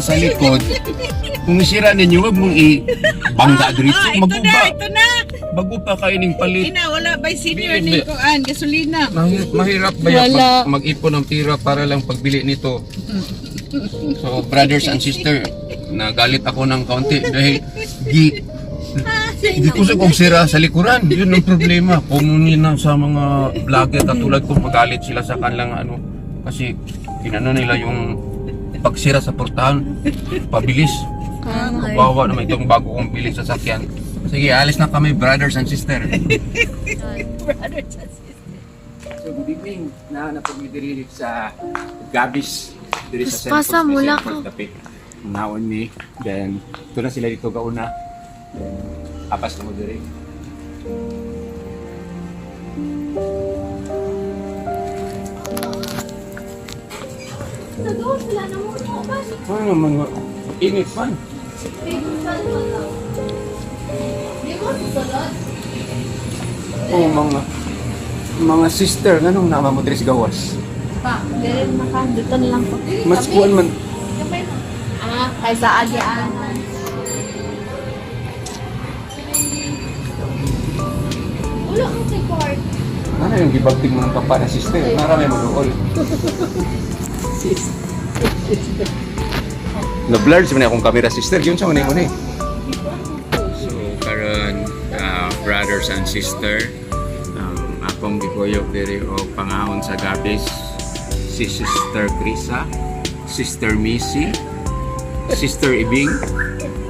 sa likod. Kung isira ninyo, wag mong ibangga dito. Maguba. Ito na. Bago pa kaining palit. Ina, wala ba senior Bili, ni Kuan, gasolina. Mahirap ba yan Wala. mag-ipon ng tira para lang pagbili nito? So, brothers and sister, nagalit ako ng kaunti dahil hindi ko sa kong sira sa likuran. Yun ang problema. Kumunin na sa mga vlogger katulad ko, magalit sila sa kanilang ano. Kasi kinano nila yung pagsira sa portahan. Pabilis. Kawawa naman itong bago kong pili sa sakyan. Sige, alis na kami, brothers and sister. Brothers and sisters. So, good evening. Nahanap kami diri sa Gabis. Diri sa Pasa mula ko. Naon ni. Then, ito na sila dito kauna. Then, apas na mo diri. Nagawa sila na mo. Ano mga init pa. Oh, mga sister, ganong nama mo diri sa gawas. Pa, dili maka dito na lang ko. Mas kuan man. Ah, kaysa agianan. Ulo ang support. Ano yung gibagting mo ng papa na sister? Narami mo doon. Na-blurred sa akong camera sister, yun sa manay mo ni. So, karon brothers and sister, akong gikuyog diri o pangaon sa Gabis, si Sister Krisa, Sister Missy, Sister Ibing,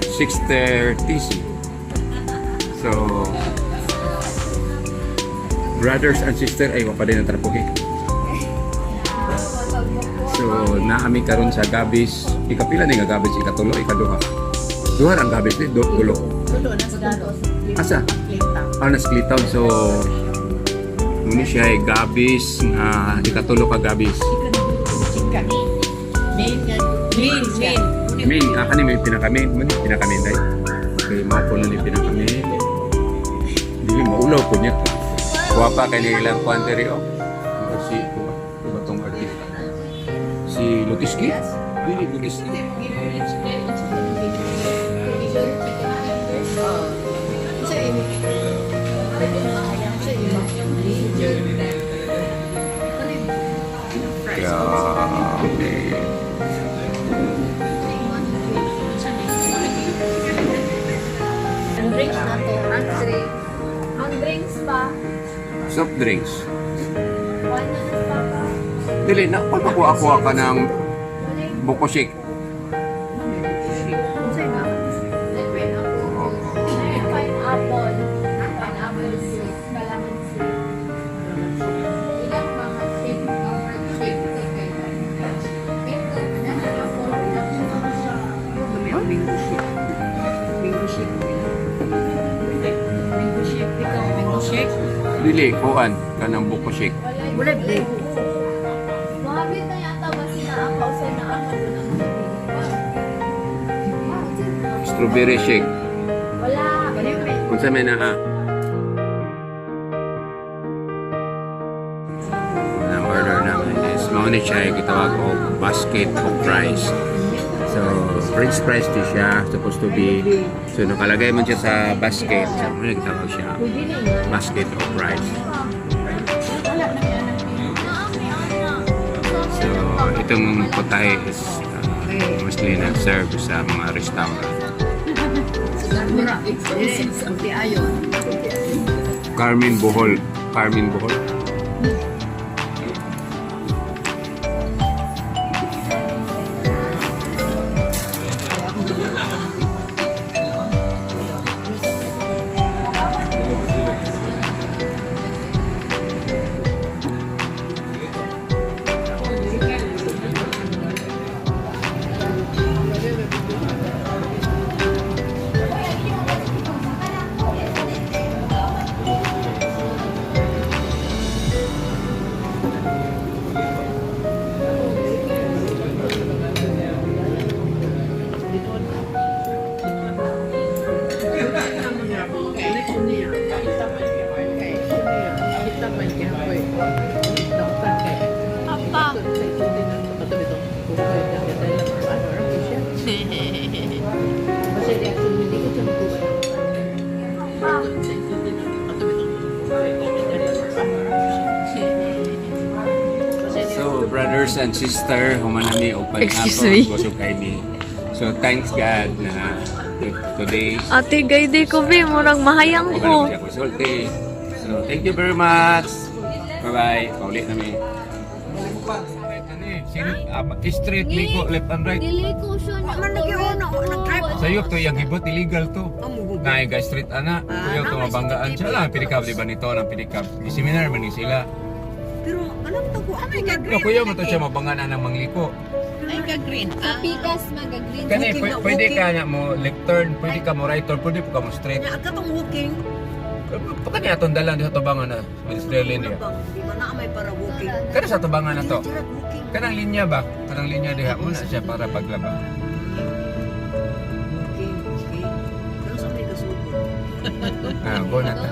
Sister Tisi. So, brothers and sister ay wapa din ang trapuhi. So, naami karon sa Gabis. Ikapila ni nga Gabis, ikatulo, ikaduha. Duha ang Gabis ni dulo. Tulo na sa gatos. Asa? Nas Clitown. So, muna siya ay Gabis nga ikatulo ka Gabis. Chika. Main. Main, kani may pinaka-main. Muna pinaka-main dahil. Okay, mga puno ni pinaka-main. Hindi, maulaw po niya. Kuha pa kay nilang kuanteri o. Si, iba tong artista. Si Lutiski? Hindi, Lutiski. Grabe. Ang drinks na to. Ang drinks pa. Soft drinks. Wine na na pa pa. Dili, napakuha ka ng buko shake. Unsay ba? Pineapple. Pineapple. Pineapple juice. Calamansi. Ilang mga shake over shake. Bingo shake. Bingo shake. Bingo shake. Ikaw, bingo shake. Dili, kuhan ka ng buko shake. Wala, blade. Mahabit na yata ba sila ang kausay na ang Strawberry shake. wala. Kung sa may na ang order namin is mauni siya yung gitawag o basket of fries. So, french fries di siya supposed to be. So, nakalagay man siya sa basket. So, ano yung gitawag siya? Basket of fries. So, itong putahe is mostly nag-serve sa mga restaurant. Mura, expensive ang tiayon. Carmen Bohol. Carmen Bohol. So, brothers and sister, humanami o Excuse panapon, me. busog kay mi. So, thanks God na today, Ate, gayde ko, be. Murang mahayang ako ko. siya konsulti. So, thank you very much. Bye-bye. Paulit namin. Street, liko, left and right. Dili ko siya na. Man nag-iuna ako nag-drive. Sa'yo to, yung hibot, illegal to. Amugo. Naiga street ana, kuya to mabanggaan siya lang, pinikap di ba nito ng pinikap. Seminar man ni sila. Pero alam to ko, ano yung Yo kuya mo to siya mabanggaan ng mangliko. Ay ka-green. Sa pikas mag-green. Kani Walking na, pwede walking. ka na mo left turn, pwede ka mo right turn, pwede ka mo straight. Nya katong walking. Pagka niya itong dalan di sa tubangan na, Ministerial linya. Di ba na may para walking? Kana sa tubangan na to. Dirat walking. Kanang linya ba? Kanang linya diha una siya para paglaba. Walking, okay. Pero sa may kasugod. Ah, go na ta.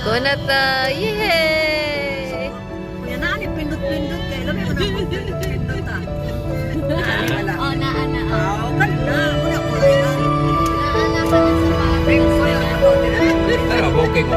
Go na ta. Yay! Kuya na ni pindot-pindot kay alam mo na pindot ta. Wala. Oh, naana. Ah, ganda. Wala ko lang. Naana pa na sa Big mga. fire na to. Tara, walking,